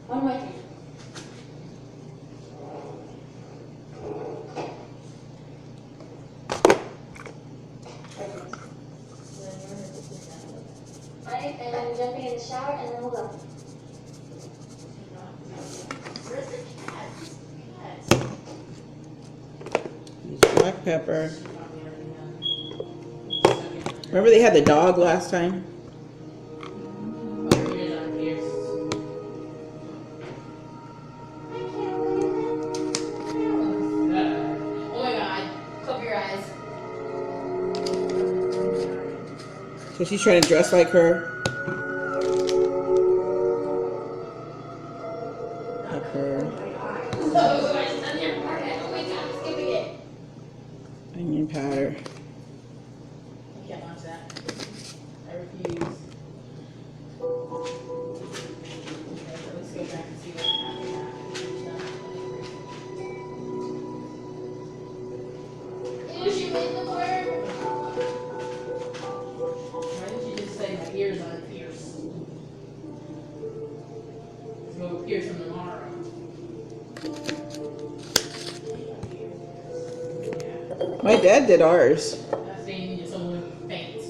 On my thing. Alright, and I'm jumping in the shower and then we'll go. Where's the cat? Black pepper. Remember they had the dog last time? So she's trying to dress like her. Pepper. Onion powder. I can't watch that. I refuse. Okay, let's go back and see what happened. Ew, she made the word. Why didn't you just say my ears aren't pierced? Let's go pierce them tomorrow. My dad did ours. That's saying you someone faint.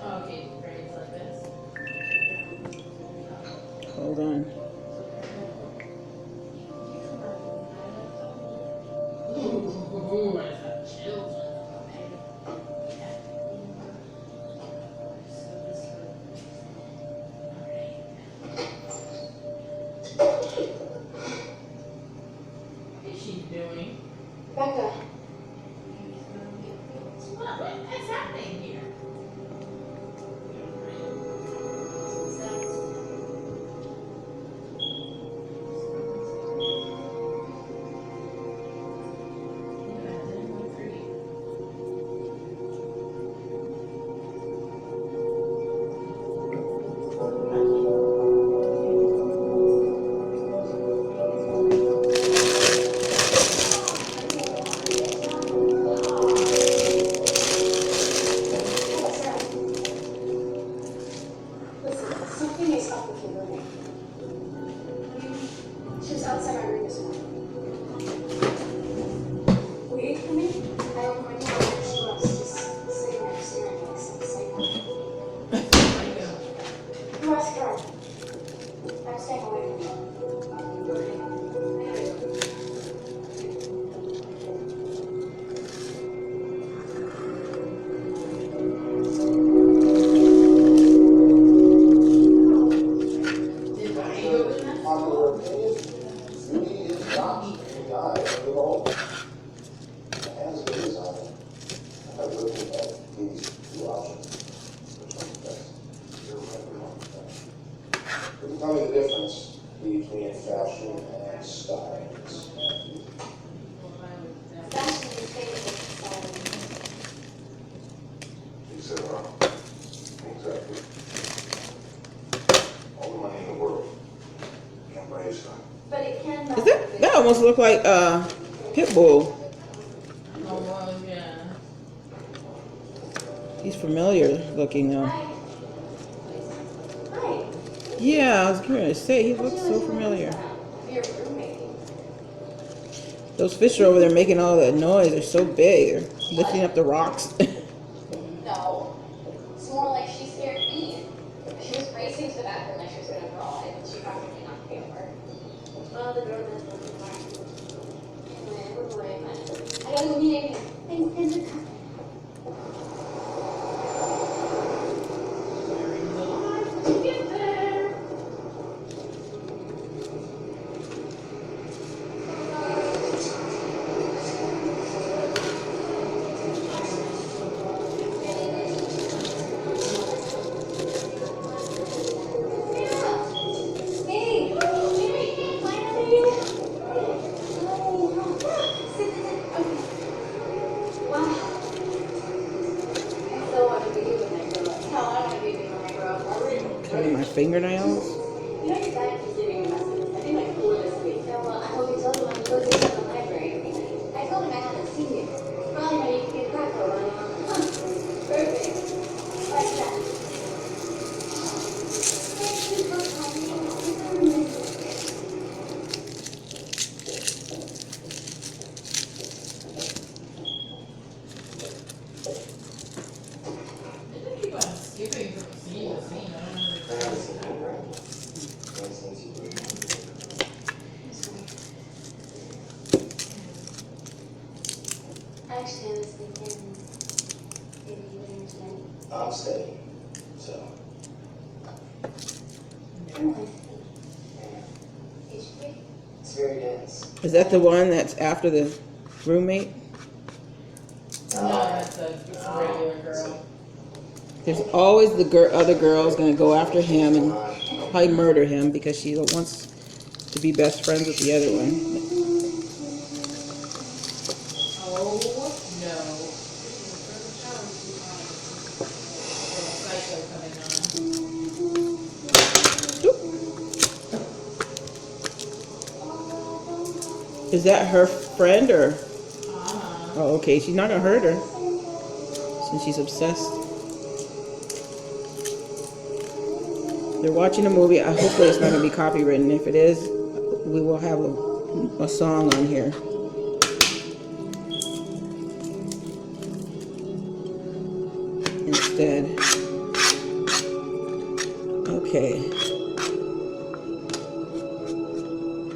Okay, great, like this. Hold on. Ooh, I just got chills. What is she doing? Becca. What is happening here? Listen, something is up with your roommate. She was outside my room this morning. Wait for me. I opened my door and she was just sitting there staring at me like psycho. You ask her. I'm staying away from you. Popular opinion, Judy is not a guy of the role. As it is, I have looked at these two options. Which one's best? You're right or wrong. Can you tell me the difference between fashion and style? Fashion is favorite style. You said wrong. Exactly. All the money in the world can't buy you style. But it can Is that almost look like Pitbull. Oh, well, yeah. He's familiar looking though. Hi. Hi. Yeah, I was going to say he looks so familiar. Your roommate. Those fish are over there making all that noise. They're so big. They're lifting up the rocks. No. It's more like she scared me. She was racing to the bathroom like she was gonna crawl, and she probably knocked me over. Well, the door was open. Anyway, we're going. I gotta go meet Amy. Things are coming. To get there. Hey, Amy, finally. Oh, sit. Okay. Wow. I still want to be you when I grow up. Hell, I want to be you when I grow up. Cutting my fingernails. You know your dad I'm steady, so. It's very dense. Is that the one that's after the roommate? No, it's a regular girl. There's always the other girl's gonna go after him and probably murder him because she wants to be best friends with the other one. Oh, no. Psycho coming on. Is that her friend or? Uh-huh. Oh, okay. She's not gonna hurt her since she's obsessed. They're watching a movie. Hopefully it's not gonna be copywritten. If it is, we will have a song on here. Instead. Okay.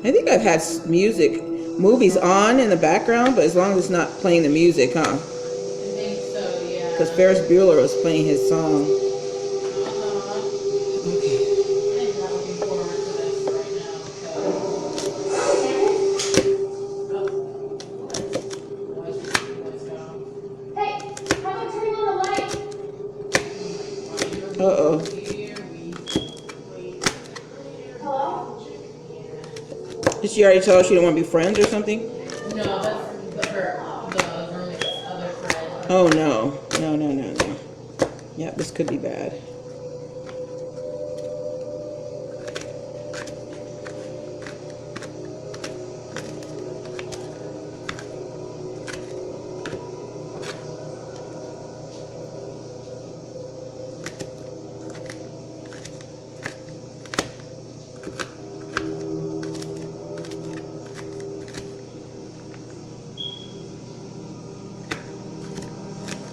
I think I've had movies on in the background, but as long as it's not playing the music, huh? I think so, yeah. Because Ferris Bueller was playing his song. Okay. I'm not looking forward to this right now. Hey, how about turning on the light? Uh-oh. Hello? Did she already tell her she don't want to be friends or something? No, that's the roommate's other friend. Oh, no. No. Yeah, this could be bad.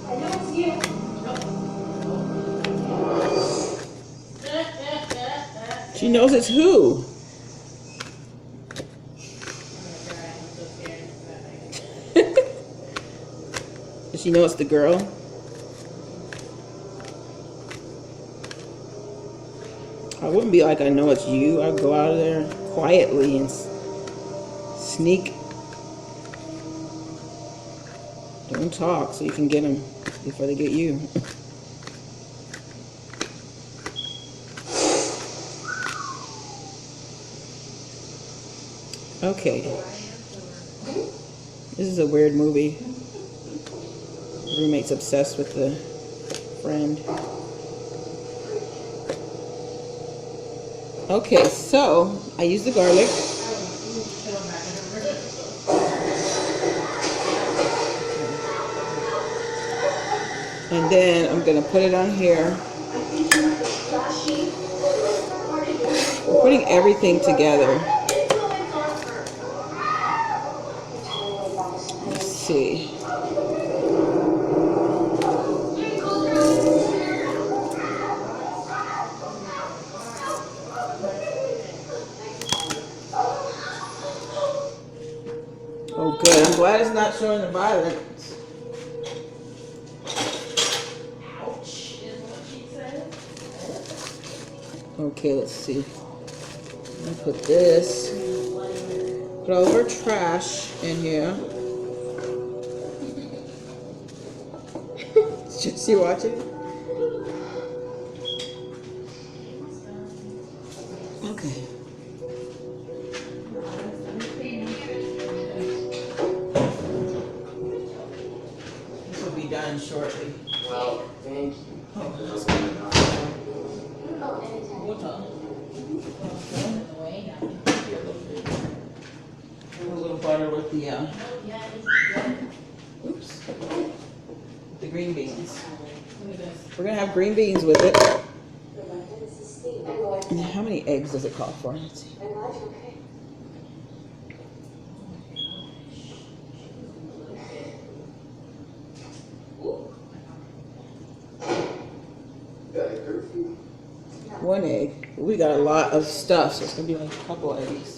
I know it's you. She knows it's who. Does she know it's the girl? I wouldn't be like, I know it's you. I'd go out of there quietly and sneak. Don't talk so you can get them before they get you. Okay. This is a weird movie. Roommate's obsessed with the friend. Okay, so I use the garlic. And then I'm gonna put it on here. I'm putting everything together. Let's see. Oh, good. I'm glad it's not showing the violence. Ouch, is what she said. Okay, let's see. Let me put this. Put all of our trash in here. Is she watching? Okay. This will be done shortly. Well, thank you. A little butter with the oops, the green beans. We're gonna have green beans with it. And how many eggs does it call for? Let's see. Got a curfew? 1 egg. We got a lot of stuff, so it's gonna be like a couple eggs.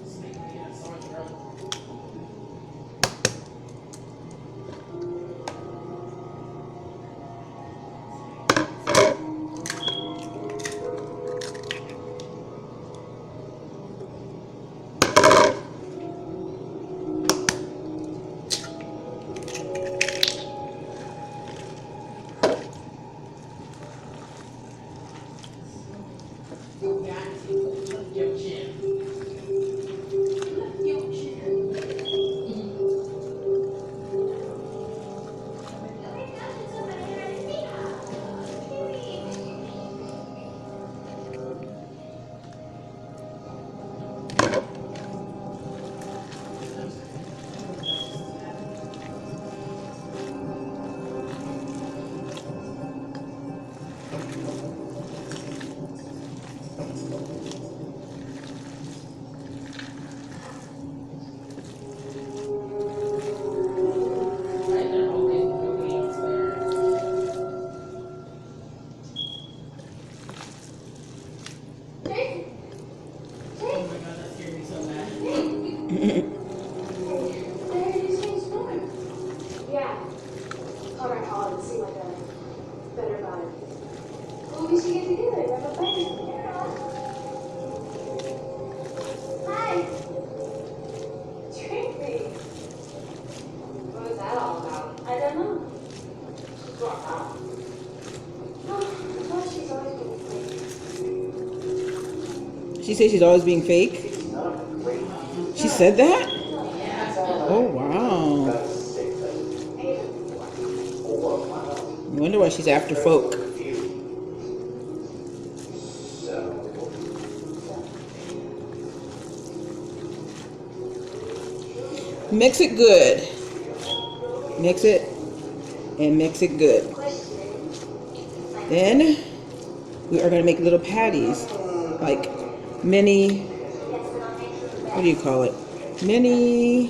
This makes me get a sore throat. You got to lift your chin. Lift your chin. Right, they're open. Nobody else there. Jake? Oh my god, that scared me so bad. Yeah. Conrad called and seemed like a better vibe. Well, we should get together. Grab a bite. Hi. Tracy. What was that all about? I don't know. What? No, I thought she's always been fake. She says she's always being fake. It's not a great She said that? Yeah. Oh wow. got a sick thing. Or wow. I wonder why she's after folk. So, Mix it good. Mix it and mix it good. Then we are going to make little patties, like mini, what do you call it? Mini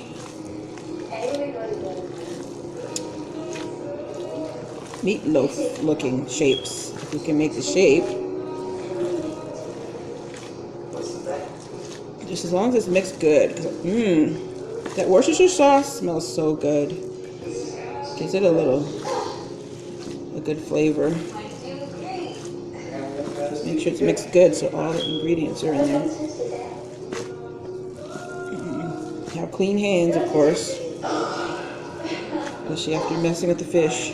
meatloaf looking shapes. If we can make the shape, just as long as it's mixed good. That Worcestershire sauce smells so good. Gives it a good flavor. Just make sure it's mixed good so all the ingredients are in there. Have clean hands, of course, especially after messing with the fish.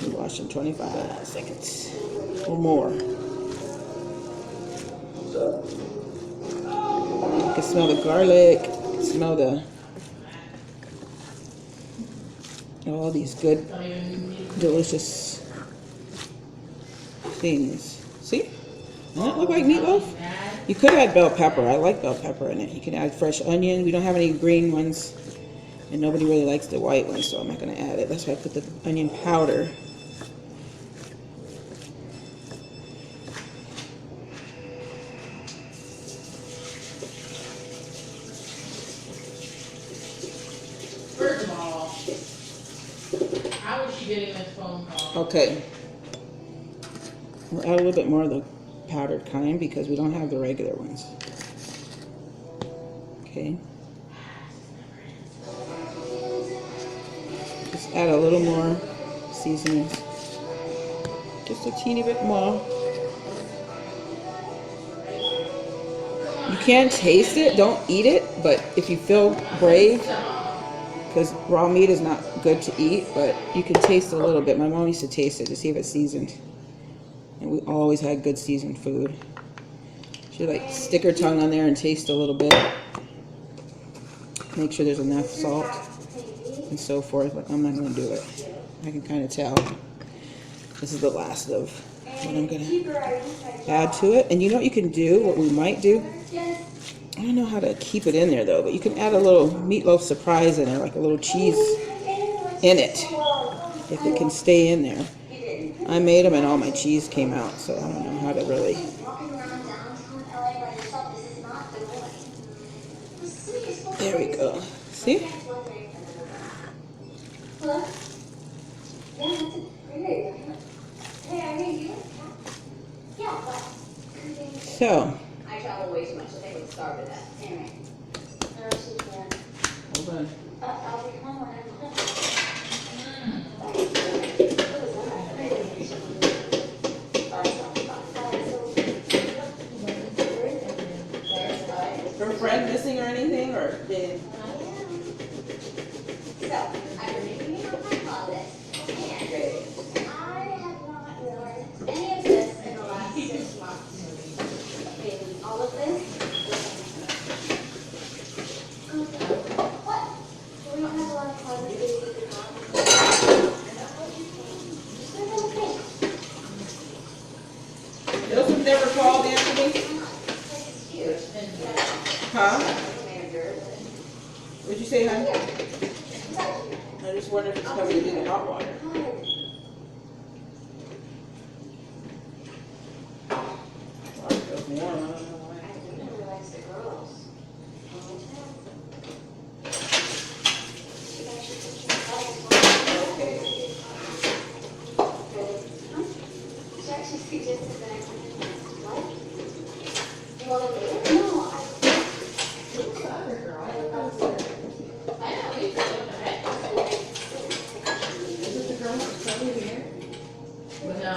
You wash in 25 seconds or more. You can smell the garlic, you can smell all these good, delicious things. See? Doesn't it look like meatloaf? You could add bell pepper. I like bell pepper in it. You can add fresh onion. We don't have any green ones, and nobody really likes the white ones, so I'm not going to add it. That's why I put the onion powder. First of all, how is she getting this phone call? Okay. We'll add a little bit more of the powdered kind because we don't have the regular ones. Okay. Just add a little more seasonings. Just a teeny bit more. You can taste it, don't eat it, but if you feel brave, because raw meat is not good to eat, but you can taste a little bit. My mom used to taste it to see if it's seasoned. And we always had good seasoned food. She'd like stick her tongue on there and taste a little bit. Make sure there's enough salt and so forth, but I'm not going to do it. I can kind of tell. This is the last of what I'm going to add to it. And you know what you can do, what we might do? I don't know how to keep it in there though, but you can add a little meatloaf surprise in there, like a little cheese in it, if it can stay in there. I made them and all my cheese came out, so I don't know how to really. There we go. See? Hello? Yeah, that's a bird. Hey, I heard you. Yeah, what? So, I travel way too much. I think I would starve to death. Anyway. No, she can't. hold on. I'll be home when I'm home. Her friend missing or anything, or did? So, I've been making it up my closet, and I have not worn any of this in the last 6 months. Okay, all of this. What? We don't have a lot of closet space at the top. Those who've never called Anthony? It's huge. Huh? Manager. What'd you say, honey? I just wondered if it's coming to do the hot water. Well, it feels warm. I don't know why. I didn't realize the girls. Okay. She actually suggested that I come in what? You want to leave? No, I know, we said what the heck. Is it the girl that's coming here? No. I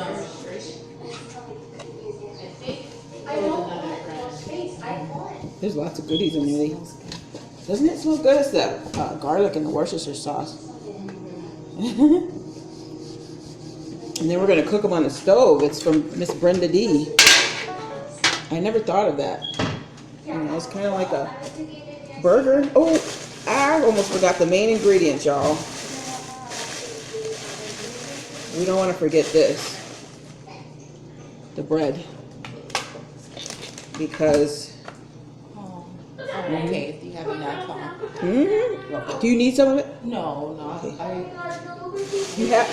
think. I don't want more space. I want. There's lots of goodies in there. Doesn't it smell good? It's the garlic and the Worcestershire sauce. And then we're going to cook them on the stove. It's from Miss Brenda D. I never thought of that. You know, it's kind of like a burger. Oh, I almost forgot the main ingredient, y'all. We don't want to forget this. The bread. Because... Okay, if you have enough. Do you need some of it? No, Okay. I You have...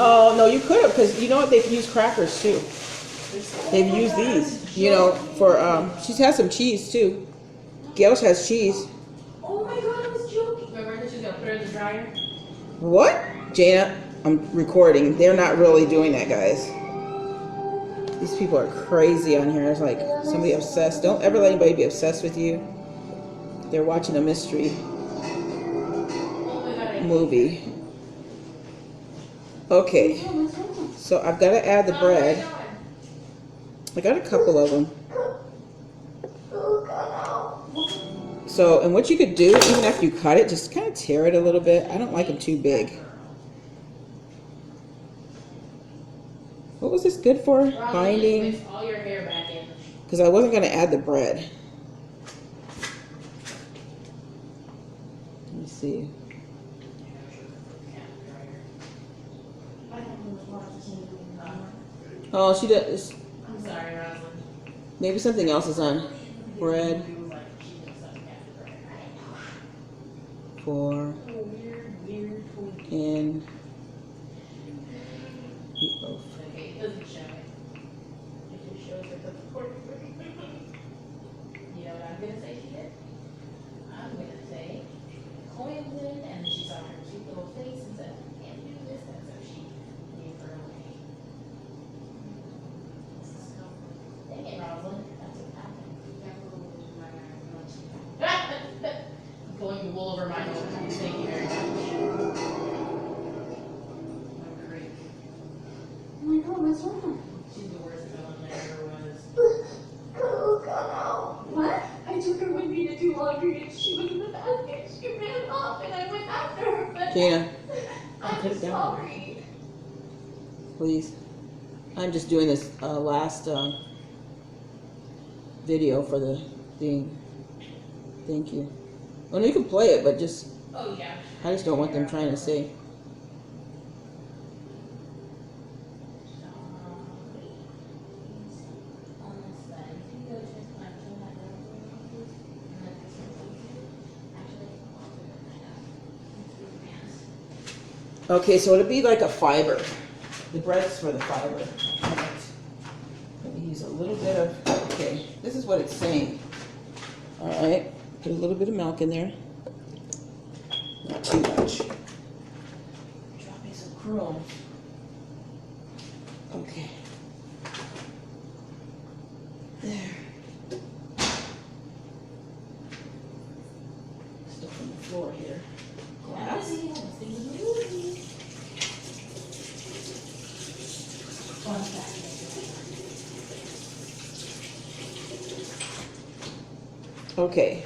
Oh, no, you could have, because you know what? They've used crackers, too. They've used these, you know, for, she's had some cheese, too. Gail's has cheese. Oh my god, I was joking. remember that she's gonna put it in the dryer. What? Jana, I'm recording. They're not really doing that, guys. These people are crazy on here. It's like somebody obsessed. Don't ever let anybody be obsessed with you. They're watching a mystery movie. Okay. So I've got to add the bread. I got a couple of them. So, and what you could do, even after you cut it, just kind of tear it a little bit. I don't like them too big. What was this good for? Binding? Mix all your hair back in. Because I wasn't going to add the bread. Let me see. Oh, she does. I'm sorry, Rosalind. Maybe something else is on. Bread for and meatloaf. Okay, it doesn't show it. It just shows her the pork. You know what I'm gonna say she did? I'm gonna say coins in, and she saw her cute little face and said, I can't do this, and so she gave her away. Dang it, Rosalind, that's what happened. Pulling the wool over my nose. Thank you very much. I'm great. Oh my god, what's wrong? She's the worst villain there ever was. What? I took her with me to do laundry and she was in the basket. She ran off and I went after her, but Jana, I'm put it down. sorry. Please. I'm just doing this last video for the thing. Thank you. Oh, no, you can play it, but just, Oh, yeah. I just don't want them trying to see. Okay, so it'll be like a fiber. The bread's for the fiber. Let me use a little bit of, okay, this is what it's saying. All right, Put a little bit of milk in there. Not too much. Dropping some crumbs. Okay. There. Stuff on the floor here. Glass. Okay.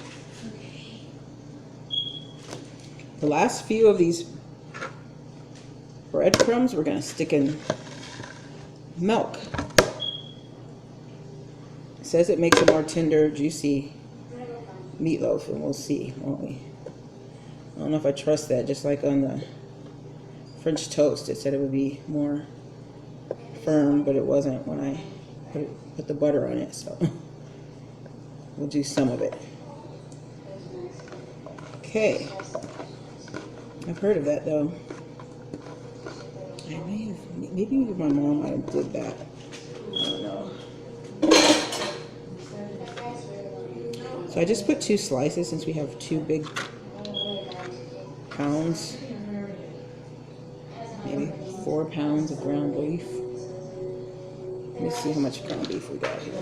The last few of these breadcrumbs we're going to stick in milk. It says it makes a more tender, juicy meatloaf, and we'll see, won't we? I don't know if I trust that. Just like on the French toast, it said it would be more firm, but it wasn't when I put the butter on it, so we'll do some of it. Okay. I've heard of that though. Maybe my mom might have did that. I don't know. So I just put 2 slices since we have 2 big pounds. Maybe 4 pounds of ground beef. Let me see how much ground beef we got here.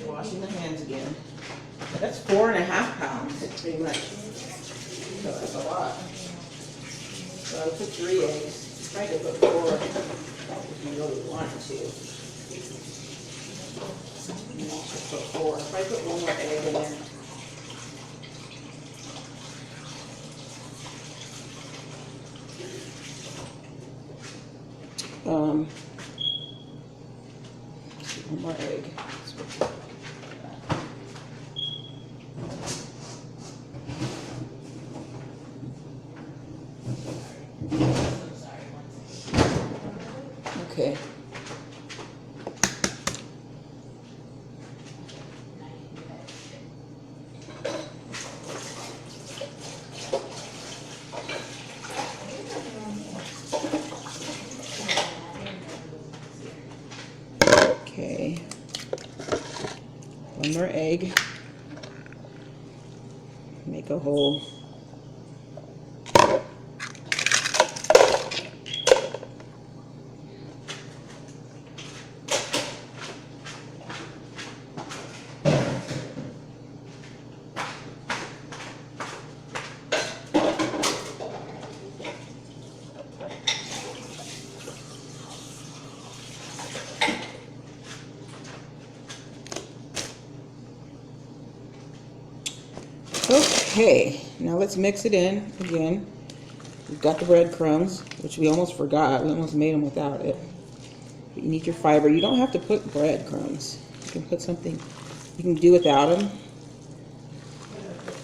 Washing the hands again. That's 4.5 pounds, pretty much. So that's a lot. So I put 3 eggs. Try to put 4 if you really wanted to. You should put 4. If I put 1 more egg in there. One more egg. Okay. Okay. 1 more egg. Make a hole. Okay, now let's mix it in again. We've got the breadcrumbs, which we almost forgot. We almost made them without it. But you need your fiber. You don't have to put breadcrumbs. You can put something, you can do without them.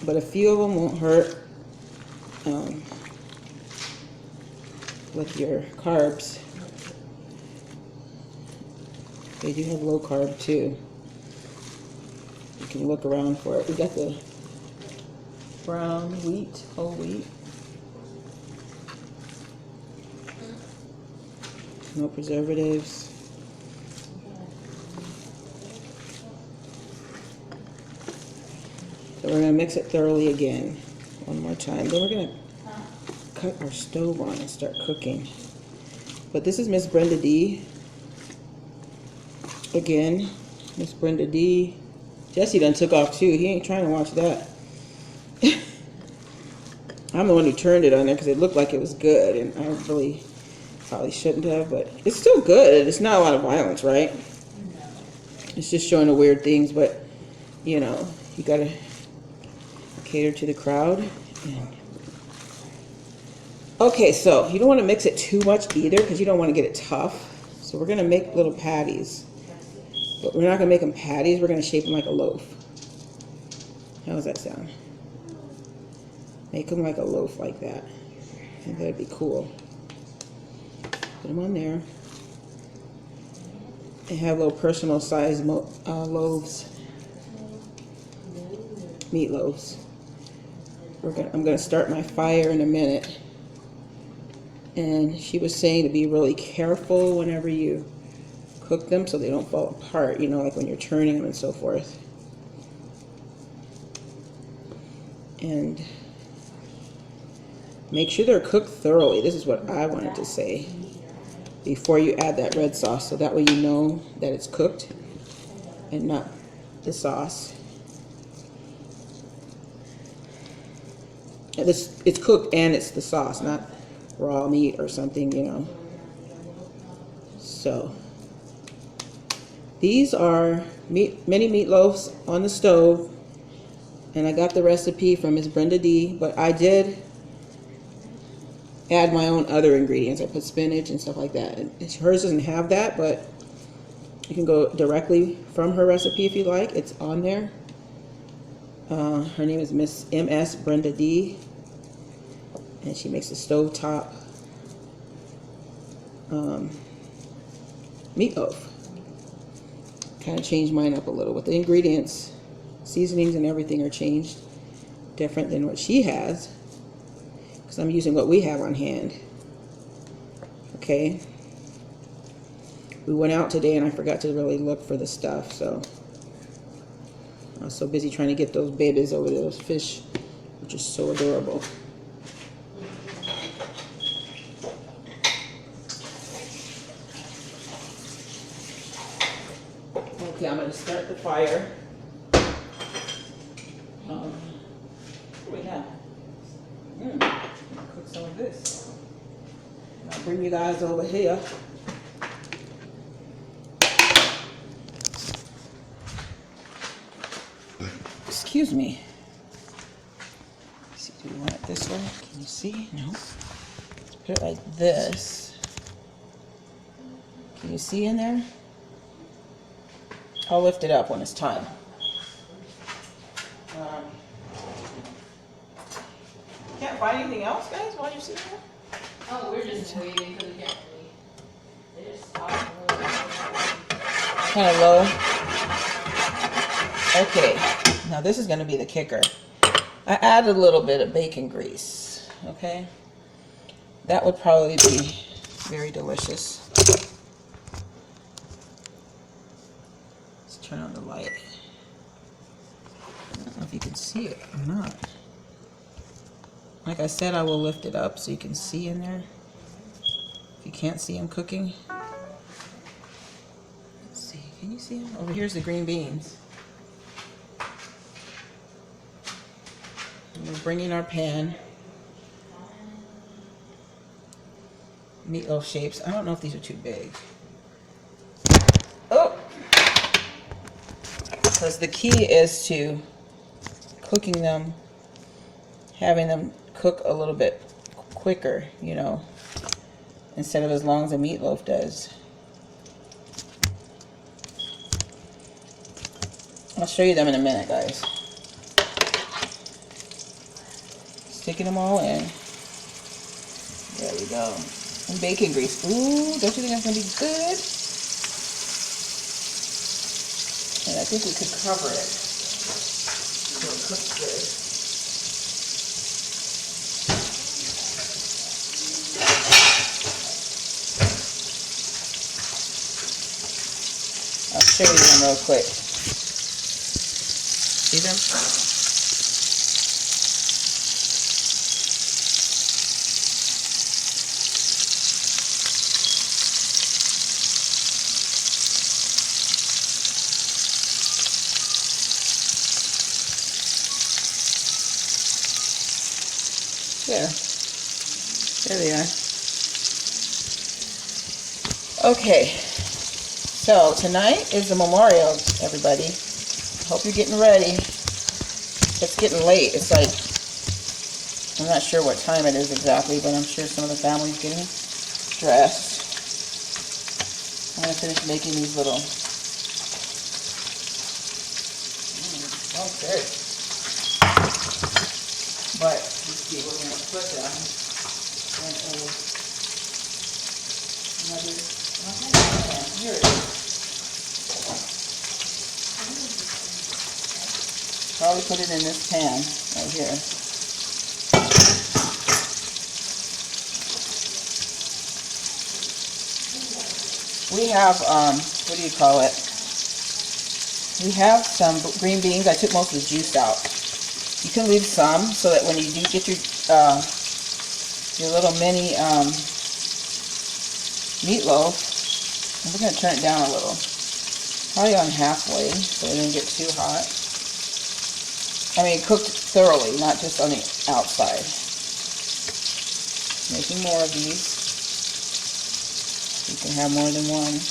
But a few of them won't hurt with your carbs. They do have low carb too. You can look around for it. We got the brown wheat, whole wheat. No preservatives. So we're going to mix it thoroughly again. One more time. Then we're going to cut our stove on and start cooking. But this is Miss Brenda D. Again, Miss Brenda D. Jesse done took off too. He ain't trying to watch that. I'm the one who turned it on there because it looked like it was good, and I really probably shouldn't have, but it's still good. It's not a lot of violence, right? It's just showing the weird things, but you know, you gotta cater to the crowd. Okay, so you don't want to mix it too much either because you don't want to get it tough. So we're gonna make little patties. But we're not going to make them patties. We're going to shape them like a loaf. How does that sound? Make them like a loaf like that. I think that'd be cool. Put them on there. They have little personal size loaves. Meatloaves. I'm going to start my fire in a minute. And she was saying to be really careful whenever you cook them so they don't fall apart, you know, like when you're turning them and so forth. And make sure they're cooked thoroughly. This is what I wanted to say. Before you add that red sauce, so that way you know that it's cooked and not the sauce. It's cooked and it's the sauce, not raw meat or something, you know. So these are mini meatloaves on the stove, and I got the recipe from Miss Brenda D, but I did add my own other ingredients. I put spinach and stuff like that. Hers doesn't have that, but you can go directly from her recipe if you like. It's on there. Her name is Miss MS Brenda D, and she makes a stovetop meatloaf. Kind of changed mine up a little with the ingredients, seasonings and everything are changed, different than what she has, because I'm using what we have on hand. Okay, we went out today and I forgot to really look for the stuff, so I was so busy trying to get those babies over there, those fish, which is so adorable. Okay, I'm going to start the fire. What do we have? Cook some of this. I'll bring you guys over here. Excuse me. Let's see, do we want it this way? Can you see? No. Let's put it like this. Can you see in there? I'll lift it up when it's time. Can't find anything else, guys, while you're sitting there? Oh, we're just waiting because we can't really. They just stopped. Kind of low. Okay, now this is going to be the kicker. I added a little bit of bacon grease, okay? That would probably be very delicious. Let's turn on the light. I don't know if you can see it or not. Like I said, I will lift it up so you can see in there. If you can't see them cooking. Let's see, can you see them? Over here's the green beans. And we're bringing our pan. Meatloaf shapes. I don't know if these are too big. Oh! Because the key is to cooking them, having them cook a little bit quicker, you know, instead of as long as a meatloaf does. I'll show you them in a minute, guys. Sticking them all in. There we go. And bacon grease. Ooh, don't you think that's going to be good? And I think we could cover it so it cooks good. I'll show you them real quick. See them? There. There they are. Okay. So tonight is the memorial, everybody. Hope you're getting ready. It's getting late. It's like, I'm not sure what time it is exactly, but I'm sure some of the family's getting dressed. I'm going to finish making these little Okay. But you see, we're going to put them in another pan. Here it is. Probably put it in this pan right here. We have, what do you call it? We have some green beans. I took most of the juice out. You can leave some so that when you do get your little mini meatloaf, and we're going to turn it down a little. Probably on halfway so it doesn't get too hot. I mean, cooked thoroughly, not just on the outside. Making more of these. You can have more than one.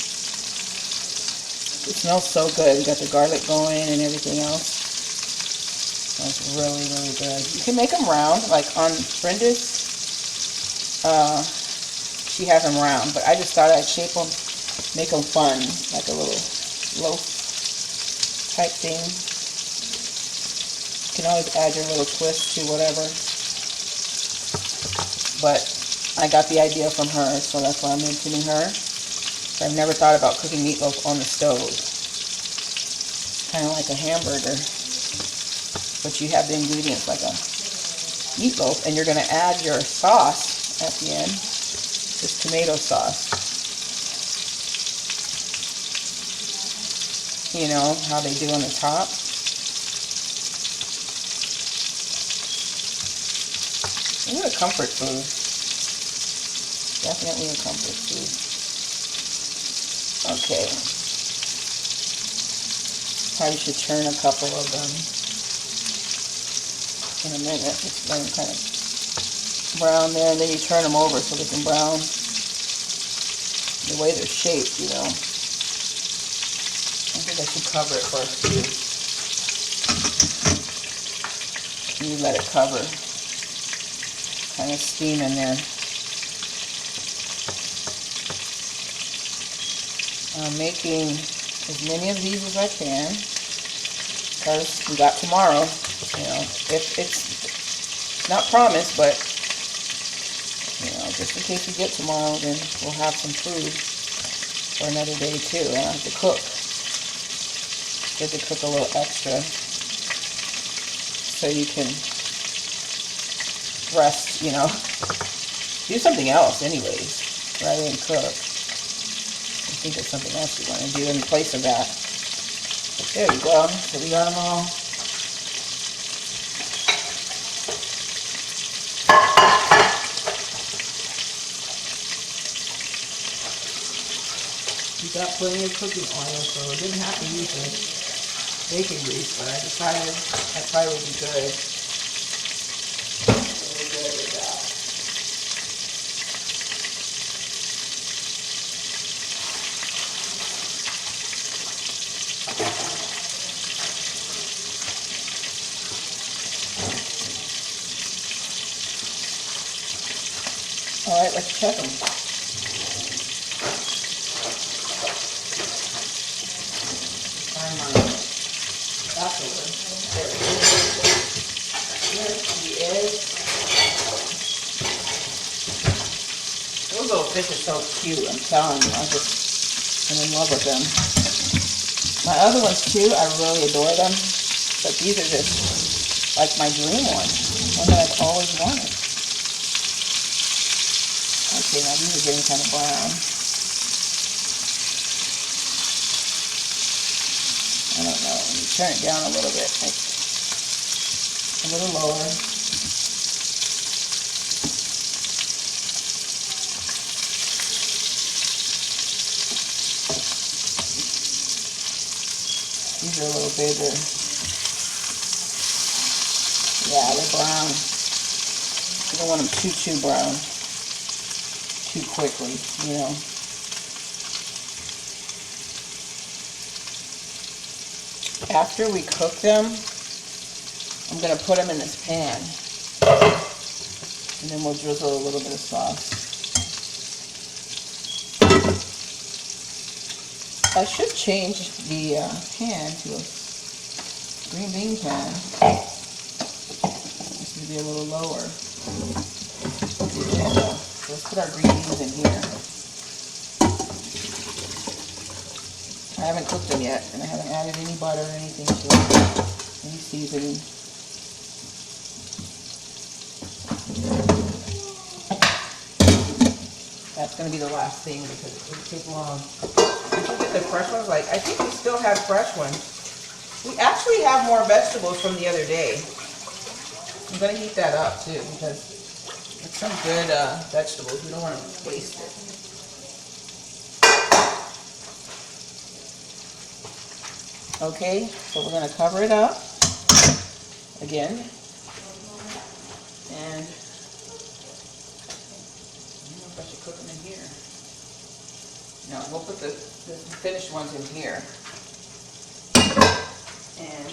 It smells so good. We got the garlic going and everything else. Smells really, really good. You can make them round, like on Brenda's. She has them round, but I just thought I'd shape them, make them fun, like a little loaf type thing. You can always add your little twist to whatever. But I got the idea from her, so that's why I'm mentioning her. I've never thought about cooking meatloaf on the stove. Kind of like a hamburger, but you have the ingredients like a meatloaf, and you're going to add your sauce at the end, this tomato sauce. You know how they do on the top. What a comfort food. Definitely a comfort food. Okay. Probably should turn a couple of them in a minute. Just let them kind of brown there, and then you turn them over so they can brown the way they're shaped, you know. I think I should cover it first too. You let it cover. Kind of steam in there. I'm making as many of these as I can because we got tomorrow. You know, if it's not promised, but you know, just in case we get tomorrow, then we'll have some food for another day too. I don't have to cook. Good to cook a little extra so you can rest, you know, do something else anyways, rather than cook. I think there's something else you want to do in place of that. But there you go. So we got them all. We got plenty of cooking oil, so I didn't have to use the bacon grease, but I decided that probably would be good. All right, let's check them. Find my spatula. There it is. Here's the egg. Those little fish are so cute, I'm telling you. I'm in love with them. My other ones too, I really adore them. But these are just like my dream one. One that I've always wanted. Okay, now these are getting kind of brown. I don't know. Let me turn it down a little bit. Like a little lower. These are a little bigger. Yeah, they're brown. You don't want them too brown. Too quickly, you know. After we cook them, I'm going to put them in this pan. And then we'll drizzle a little bit of sauce. I should change the pan to green bean pan. This should be a little lower. So let's put our green beans in here. I haven't cooked them yet, and I haven't added any butter or anything to it, any seasoning. That's going to be the last thing because it doesn't take long. Did you get the fresh ones? Like, I think we still have fresh ones. We actually have more vegetables from the other day. I'm going to heat that up too because it's some good vegetables. We don't want to waste it. Okay, so we're going to cover it up again. And I don't know if I should cook them in here. No, we'll put the finished ones in here. And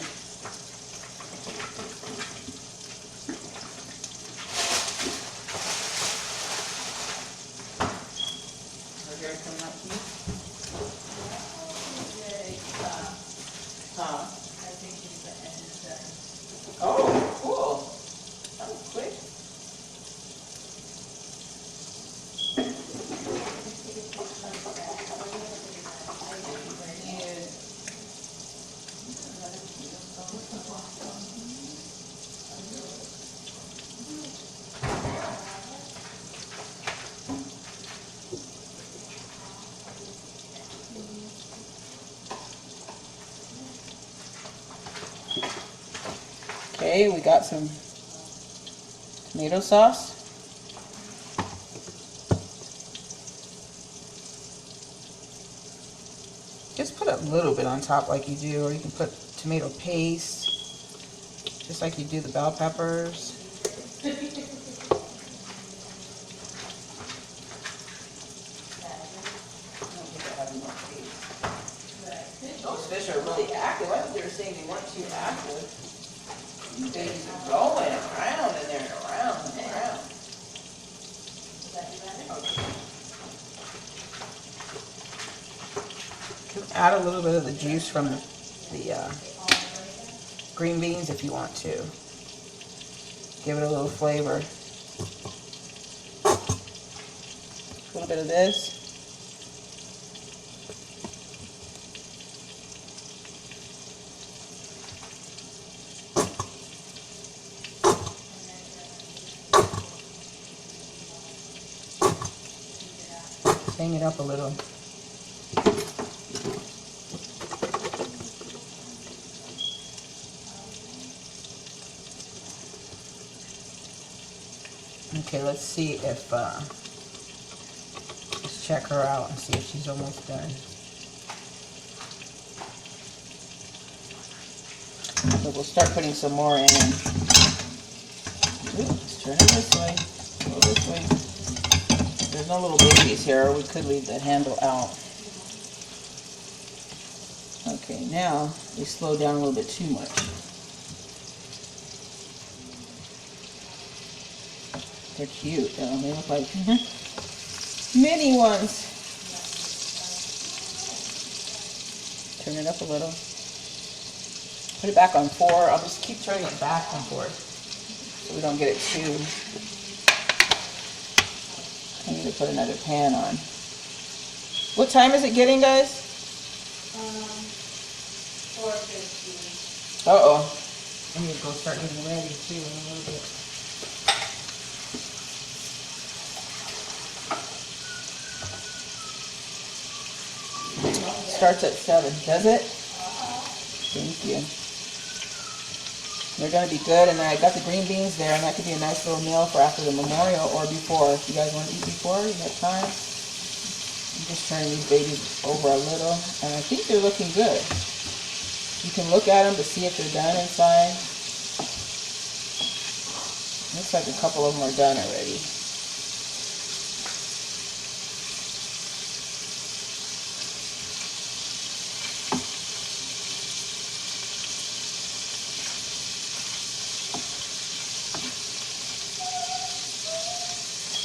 are you coming up to me? Huh? I think she's the end of the. Oh, cool. That was quick. Okay, we got some tomato sauce. Just put a little bit on top like you do, or you can put tomato paste, just like you do the bell peppers. Those fish are really active. I thought they were saying they weren't too active. These babies are going around in there and around and around. Okay. Add a little bit of the juice from the green beans if you want to. Give it a little flavor. A little bit of this. Hang it up a little. Okay, let's see if, let's check her out and see if she's almost done. So we'll start putting some more in. Ooh, let's turn it this way. Go this way. There's no little babies here. We could leave the handle out. Okay, now we slow down a little bit too much. They're cute though. They look like mini ones. Turn it up a little. Put it back on 4. I'll just keep turning it back and forth so we don't get it too. I need to put another pan on. What time is it getting, guys? 4:50. Uh-oh. I need to go start getting ready too in a little bit. Starts at 7, does it? Thank you. They're going to be good, and I got the green beans there, and that could be a nice little meal for after the memorial or before. If you guys want to eat before, you have time. I'm just turning these babies over a little, and I think they're looking good. You can look at them to see if they're done inside. Looks like a couple of them are done already.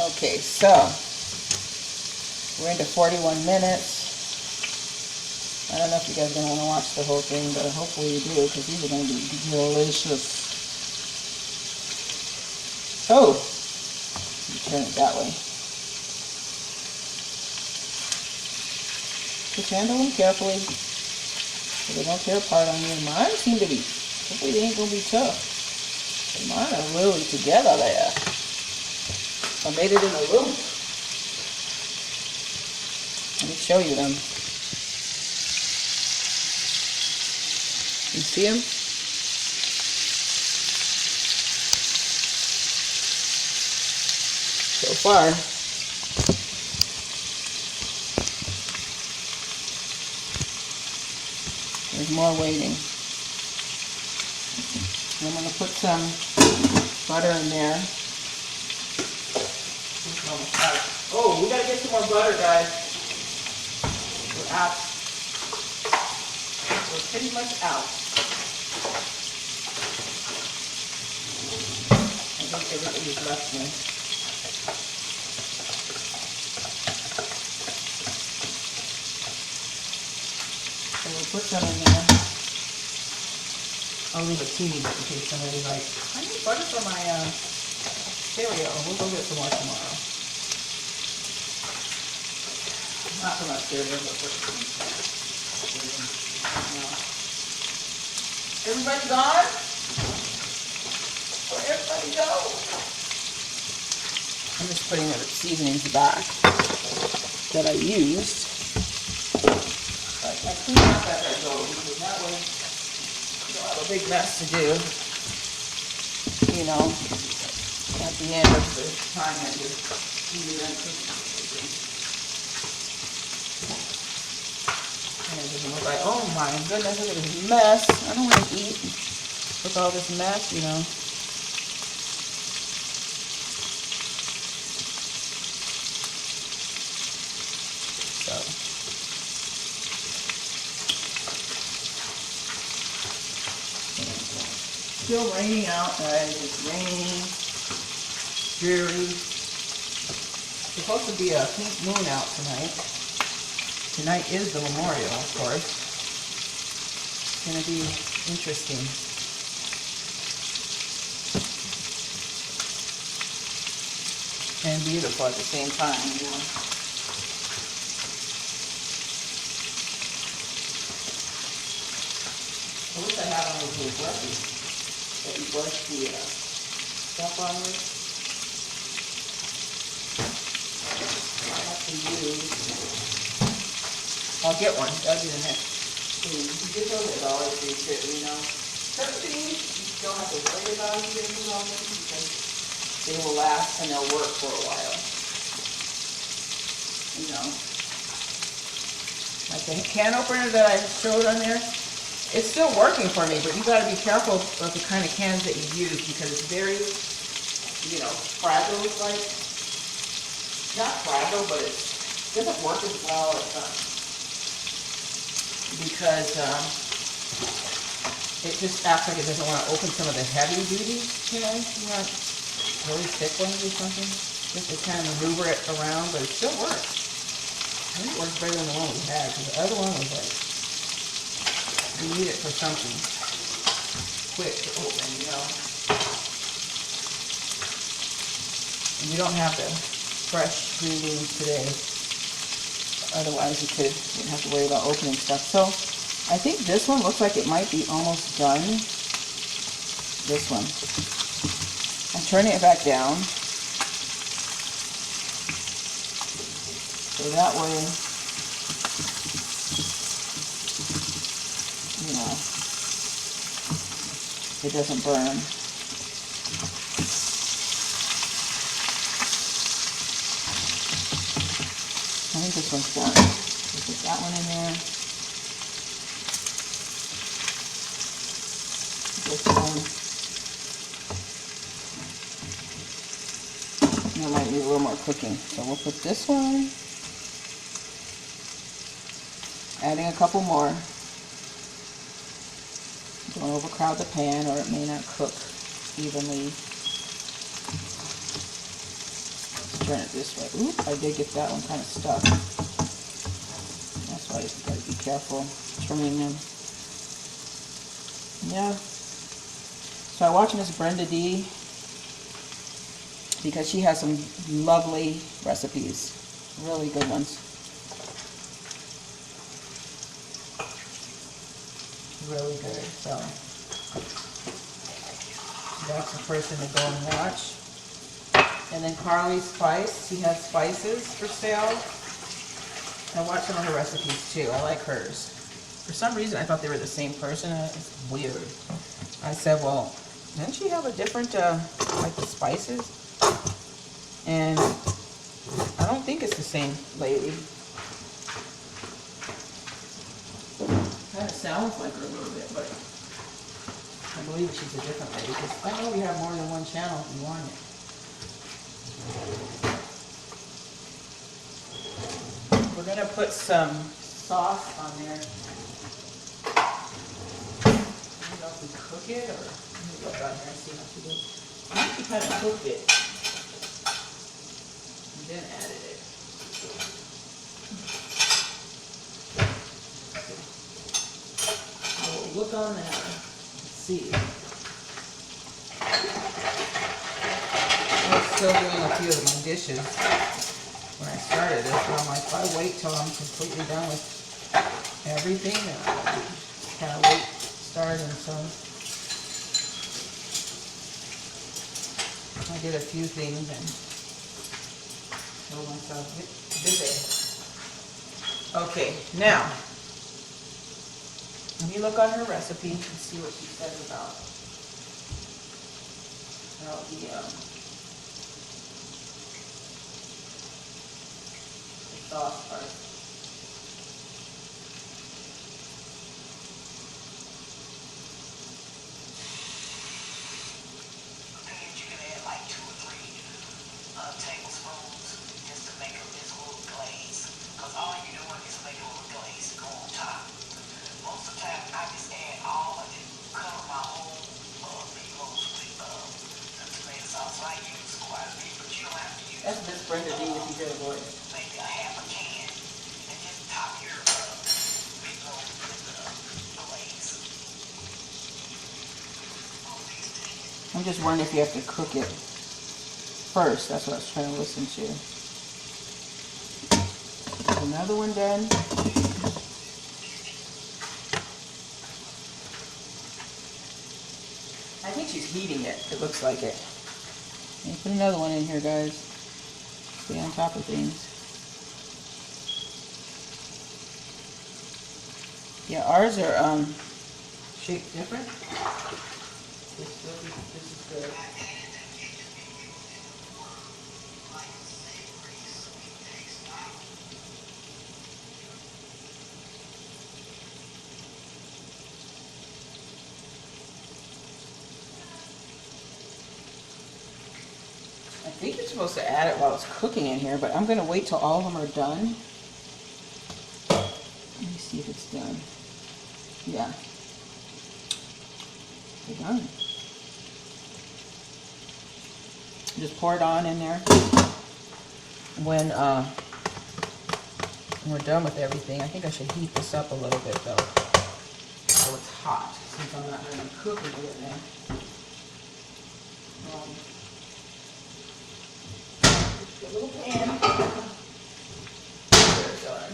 Okay, so we're into 41 minutes. I don't know if you guys are going to want to watch the whole thing, but hopefully you do, because these are going to be delicious. Oh! Turn it that way. Just handle them carefully, so they don't tear apart on you. Mine seem to be, hopefully they ain't going to be tough. Mine are really together there. I made it in a loop. Let me show you them. You see them? So far. There's more waiting. And I'm going to put some butter in there. Oh, we got to get some more butter, guys. We're out. We're pretty much out. I think everybody's left me. So we'll put some in there. I'll leave a teeny bit in case somebody's like, I need butter for my cereal. We'll go get some more tomorrow. Not for my cereal, but for no. Everybody gone? Where'd everybody go? I'm just putting the seasonings back that I used. But I clean up as I go, because that way you don't have a big mess to do. You know, at the end of the time that you're done cooking. And it doesn't look like, oh my goodness, look at this mess. I don't want to eat with all this mess, you know. So. Still raining out, guys. It's raining. Dreary. It's supposed to be a pink moon out tonight. Tonight is the memorial, of course. It's going to be interesting. And beautiful at the same time, you know. I wish I had one of those brushes that you brush the stuff on with. I have to use. I'll get one. That'll be the next thing. You get those at Dollar Tree too, you know. Certain things you don't have to worry about using all them because they will last and they'll work for a while. You know. Like the can opener that I showed on there, it's still working for me, but you got to be careful of the kind of cans that you use because it's very, you know, fragile. It's like, not fragile, but it doesn't work as well as because it just acts like it doesn't want to open some of the heavy duty, you know, really thick ones or something. Just to kind of maneuver it around, but it still works. I think it works better than the one we had because the other one was like, you need it for something quick to open, you know. And you don't have the fresh green beans today. Otherwise you wouldn't have to worry about opening stuff. So I think this one looks like it might be almost done. This one. I'm turning it back down. So that way, you know, it doesn't burn. I think this one's done. We'll put that one in there. This one. And it might need a little more cooking. So we'll put this one. Adding a couple more. Don't overcrowd the pan or it may not cook evenly. Turn it this way. Oop, I did get that one kind of stuck. That's why you gotta be careful turning them. Yeah. So I'm watching this Brenda D because she has some lovely recipes, really good ones. Really good. So that's the person to go and watch. And then Carly's Spice, she has spices for sale. I watch some of her recipes too. I like hers. For some reason, I thought they were the same person. It's weird. I said, well, doesn't she have a different, like the spices? And I don't think it's the same lady. Kind of sounds like her a little bit, but I believe she's a different lady. Because I know we have more than one channel if you want it. We're going to put some sauce on there. I don't know if we cook it or let me look on here and see how she did. I think she kind of cooked it and then added it. I will look on that and see. I was still doing a few of my dishes when I started this, but I'm like, if I wait till I'm completely done with everything, then I'll kind of wait starting. So I did a few things and told myself busy. Okay, now let me look on her recipe and see what she says about the sauce part. You can add like 2 or 3 tablespoons just to make a little glaze. Because all you're doing is making a little glaze to go on top. Most of the time, I just add all of it, cover my whole meatloaf with the tomato sauce. So I use quite a bit, but you don't have to use. That's Miss Brenda D if you hear the voice. Maybe a half a can, and just top your meatloaf with the glaze. I'm just wondering if you have to cook it first. That's what I was trying to listen to. Another one done. I think she's heating it. It looks like it. Let me put another one in here, guys. Stay on top of things. Yeah, ours are shaped different. This is good. I think you're supposed to add it while it's cooking in here, but I'm going to wait till all of them are done. Let me see if it's done. Yeah. They're done. Just pour it on in there. When we're done with everything, I think I should heat this up a little bit though, so it's hot, since I'm not going to cook it in there. A little pan. They're done.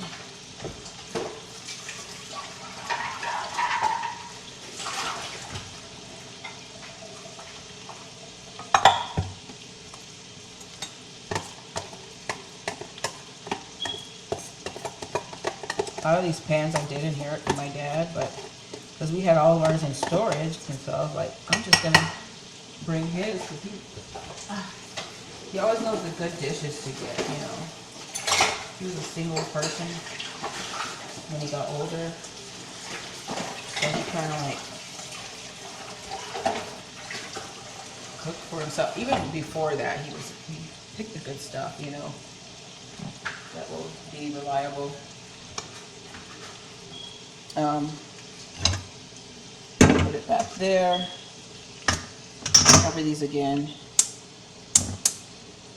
A lot of these pans I did inherit from my dad, but because we had all of ours in storage, and so I was like, I'm just gonna bring his, because he always knows the good dishes to get, you know. He was a single person when he got older, so he kind of like cooked for himself. Even before that, he picked the good stuff, you know, that will be reliable. Put it back there. Cover these again.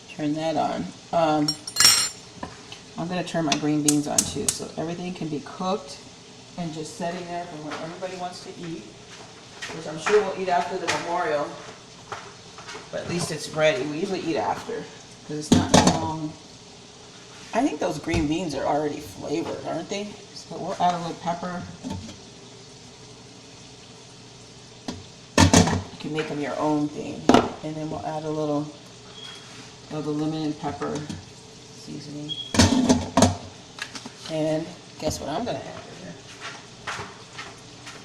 Turn that on. I'm going to turn my green beans on too, so everything can be cooked and just setting there for when everybody wants to eat, which I'm sure we'll eat after the memorial, but at least it's ready. We usually eat after because it's not long. I think those green beans are already flavored, aren't they? So we'll add a little pepper. You can make them your own thing. And then we'll add a little of the lemon and pepper seasoning. And guess what I'm gonna add in here?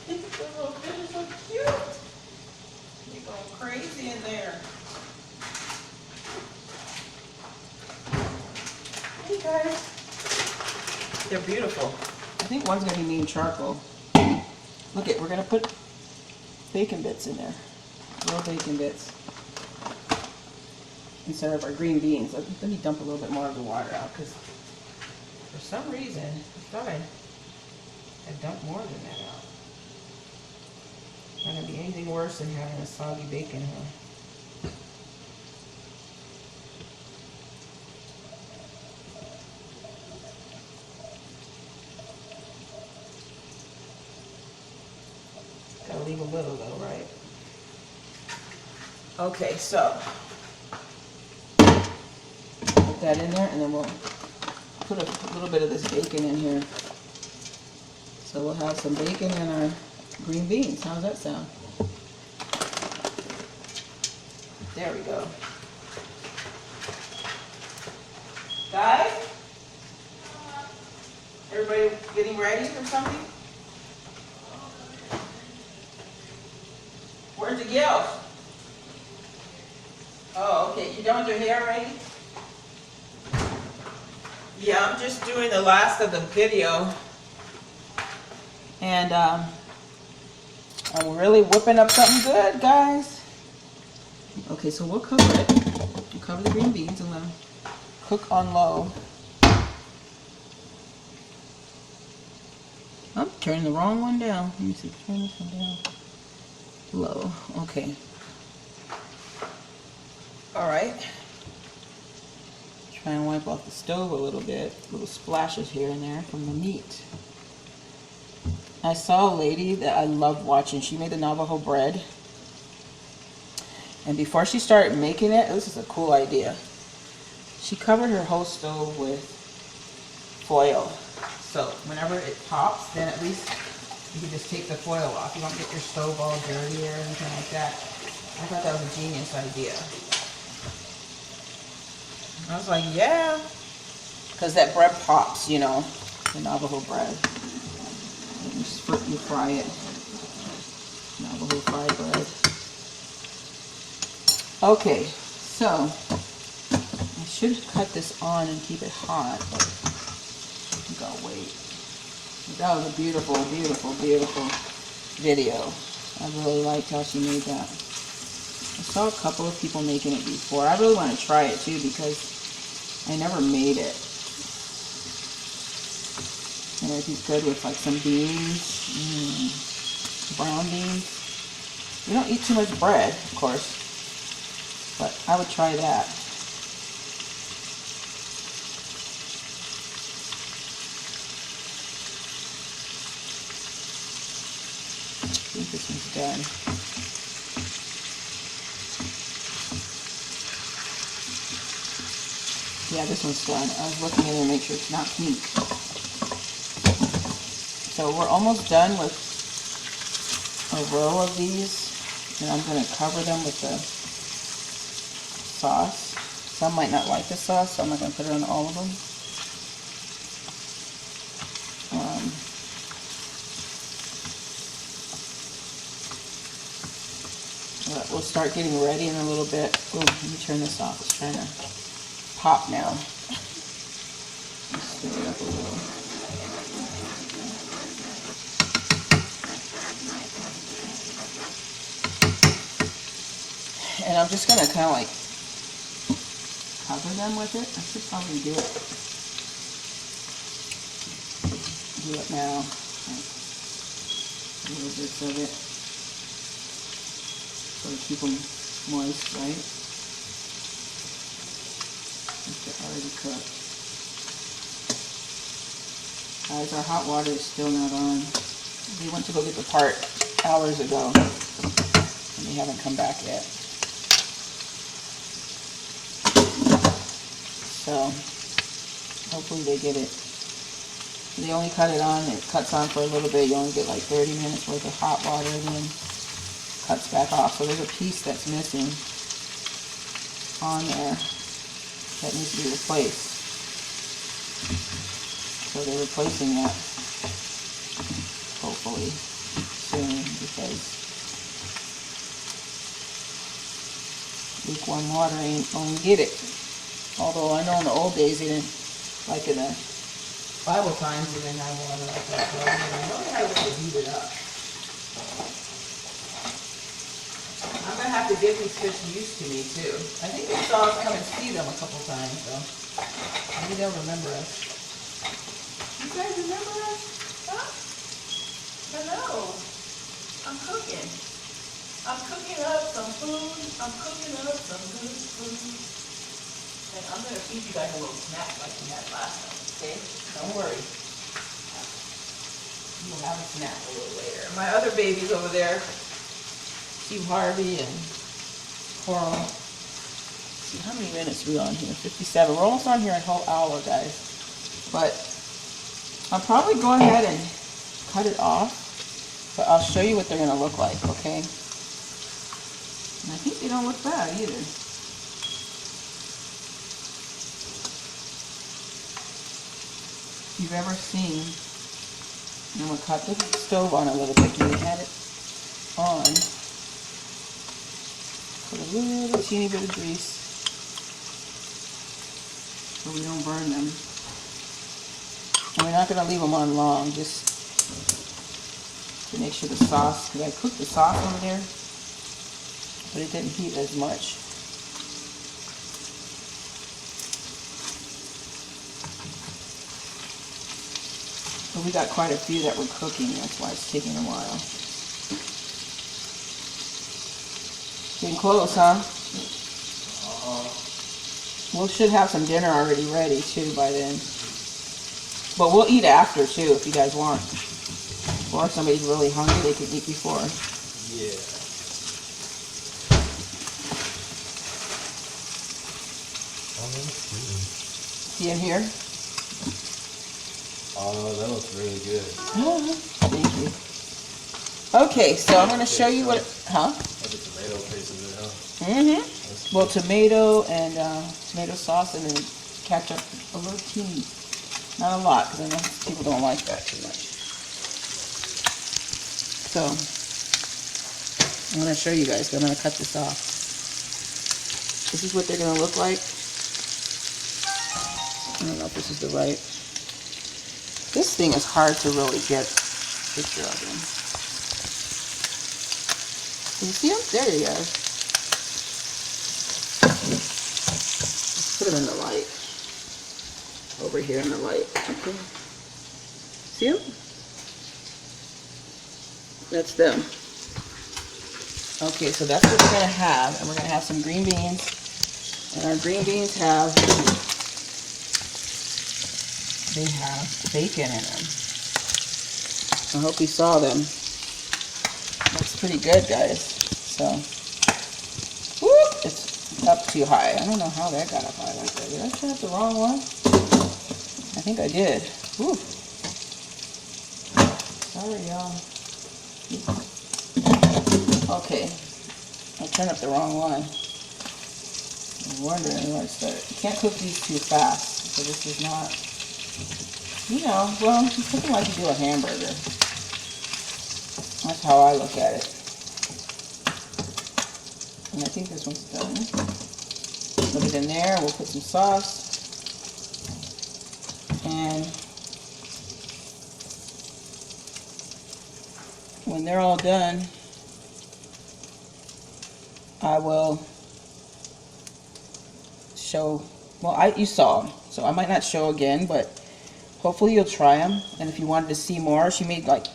The little fish is so cute. You're going crazy in there. Hey guys. They're beautiful. I think one's gonna be mean charcoal. Look it, we're gonna put bacon bits in there. Little bacon bits. Instead of our green beans. Let me dump a little bit more of the water out because for some reason I thought I dumped more than that out. Not gonna be anything worse than having a soggy bacon here. Gotta leave a little though, right? Okay, so put that in there and then we'll put a little bit of this bacon in here. So we'll have some bacon and our green beans. How's that sound? There we go. Guys? Everybody getting ready for something? Where's the gills? Oh, okay. You done with your hair already? Yeah, I'm just doing the last of the video. And I'm really whipping up something good, guys. Okay, so we'll cover it. We'll cover the green beans and let them cook on low. I'm turning the wrong one down. Let me see. Turn this one down. Low. Okay. All right. Try and wipe off the stove a little bit. Little splashes here and there from the meat. I saw a lady that I loved watching. She made the Navajo bread. And before she started making it, this is a cool idea. She covered her whole stove with foil. So whenever it pops, then at least you can just take the foil off. You don't get your stove all dirty or anything like that. I thought that was a genius idea. I was like, yeah. Because that bread pops, you know, the Navajo bread. You fry it. Navajo fried bread. Okay, so I should cut this on and keep it hot, but I think I'll wait. That was a beautiful, beautiful, beautiful video. I really liked how she made that. I saw a couple of people making it before. I really want to try it too because I never made it. And it'd be good with like some beans, brown beans. We don't eat too much bread, of course, but I would try that. I think this one's done. Yeah, this one's done. I was looking in to make sure it's not pink. So we're almost done with a row of these, and I'm going to cover them with the sauce. Some might not like the sauce, so I'm not going to put it on all of them. But we'll start getting ready in a little bit. Oh, let me turn this off. It's trying to pop now. Let's stir it up a little. And I'm just going to kind of like cover them with it. I should probably do it. Do it now. Like a little bits of it. So to keep them moist, right? They're already cooked. Guys, our hot water is still not on. They went to go get the part hours ago, and they haven't come back yet. So, hopefully they get it. They only cut it on, it cuts on for a little bit. You only get like 30 minutes worth of hot water, and then cuts back off. So there's a piece that's missing on there that needs to be replaced. So they're replacing that, hopefully, soon, because lukewarm water ain't gonna get it. Although I know in the old days they didn't, like in the Bible times, they didn't have water like that. So I know they had a way to heat it up. I'm gonna have to get these fish used to me too. I think they saw us come and see them a couple times, so maybe they'll remember us. You guys remember us? Huh? Hello. I'm cooking. I'm cooking up some food. I'm cooking up some good food. And I'm gonna feed you guys a little snack like we had last time, okay? Don't worry. We'll have a snack a little later. My other babies over there, Steve Harvey and Coral. Let's see, how many minutes are we on here? 57. We're almost on here a whole hour, guys. But I'll probably go ahead and cut it off. But I'll show you what they're going to look like, okay? And I think they don't look bad either. If you've ever seen, I'm going to cut the stove on a little bit. We had it on. Put a little teeny bit of grease so we don't burn them. And we're not going to leave them on long, just to make sure the sauce, because I cooked the sauce over there, but it didn't heat as much. But we got quite a few that we're cooking, that's why it's taking a while. Getting close, huh? We should have some dinner already ready too by then. But we'll eat after too if you guys want. Or if somebody's really hungry, they can eat before. Yeah. See in here? Oh, that looks really good. Thank you. Okay, so I'm going to show you what, huh? Like a tomato paste in it, huh? Mm-hmm. Well, tomato and tomato sauce, and then ketchup, a little teeny. Not a lot, because I know people don't like that too much. So, I'm going to show you guys, but I'm going to cut this off. This is what they're going to look like. I don't know if this is the right. This thing is hard to really get a picture of them. Can you see them? There you go. Let's put them in the light. Over here in the light. Okay. See them? That's them. Okay, so that's what we're going to have. And we're going to have some green beans. And our green beans have bacon in them. I hope you saw them. Looks pretty good, guys. So, whoop, it's up too high. I don't know how that got up high like that. Did I turn up the wrong one? I think I did. Whew. Sorry, y'all. Okay, I turned up the wrong one. I'm wondering where I started. You can't cook these too fast, so this is not. You know, well, you cook them like you do a hamburger. That's how I look at it. And I think this one's done. Put it in there. We'll put some sauce. And when they're all done, I will show. Well, you saw them, so I might not show again, but hopefully you'll try them. And if you wanted to see more, she made like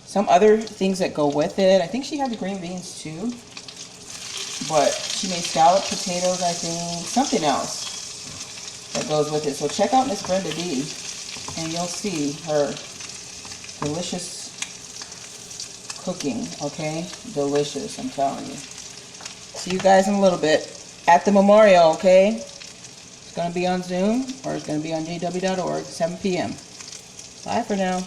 some other things that go with it. I think she had the green beans too. But she made scalloped potatoes, I think. Something else that goes with it. So check out Miss Brenda D. And and you'll see her delicious cooking, okay? Delicious, I'm telling you. See you guys in a little bit at the memorial, okay? It's going to be on Zoom or it's going to be on jw.org, 7 p.m. Bye for now.